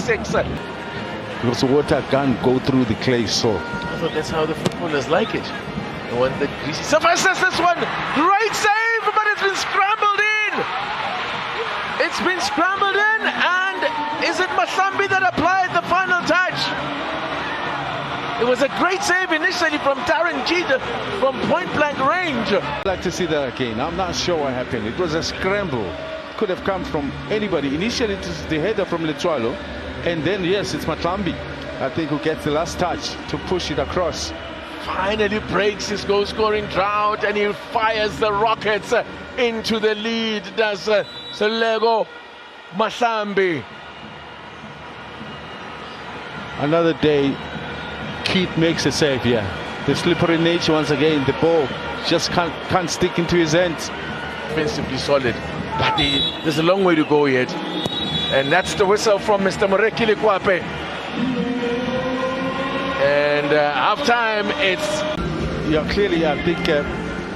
6. Because water can't go through the clay soil. I thought that's how the footballers like it. The one that greasy surface, this one, great save, but it's been scrambled in. It's been scrambled in, and is it Masambi that applied the final touch? It was a great save initially from Darren Jeter from point blank range. I'd like to see that again. I'm not sure what happened. It was a scramble. Could have come from anybody. Initially it was the header from Letwalo, and then yes, it's Matlambi, I think, who gets the last touch to push it across. Finally breaks his goal scoring drought, and he fires the rockets into the lead. Does Selego Masambi. Another day, Keith makes a save here. The slippery nature once again. The ball just can't stick into his hands. Defensively solid, but there's a long way to go yet. And that's the whistle from Mr. Morekile Kwape. And half time, it's... Yeah, clearly, I think,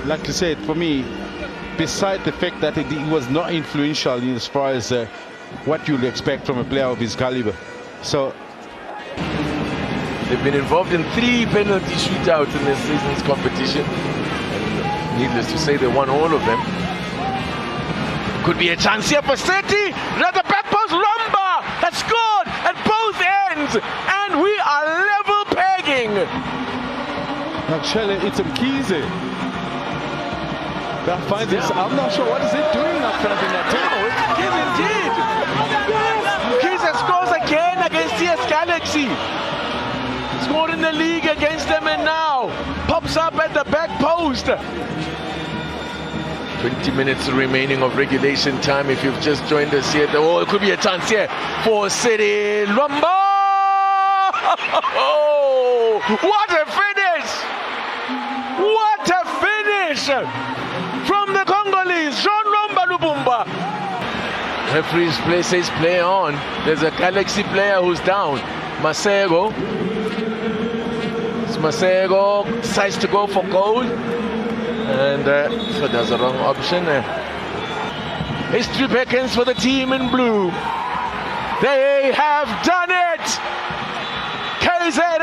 like you said, for me, beside the fact that he was not influential as far as what you'll expect from a player of his caliber. So they've been involved in 3 penalty shootouts in this season's competition. And needless to say, they won all of them. Could be a chance here for City. At the back post, Romba has scored at both ends, and we are level pegging. Actually, it's Mkize that finds this. I'm not sure what is it doing up front in that No, it's Mkize indeed. Mkize scores again against CS Galaxy. Scored in the league against them, and now pops up at the back post. 20 minutes remaining of regulation time. If you've just joined us here, oh, it could be a chance here for City. Lumba! Oh, what a finish! What a finish from the Congolese, Jean Lumba Lubumba. Referee's says play on. There's a Galaxy player who's down. Masego. Masego decides to go for goal, and so there's a wrong option. History beckons for the team in blue. They have done it. KZN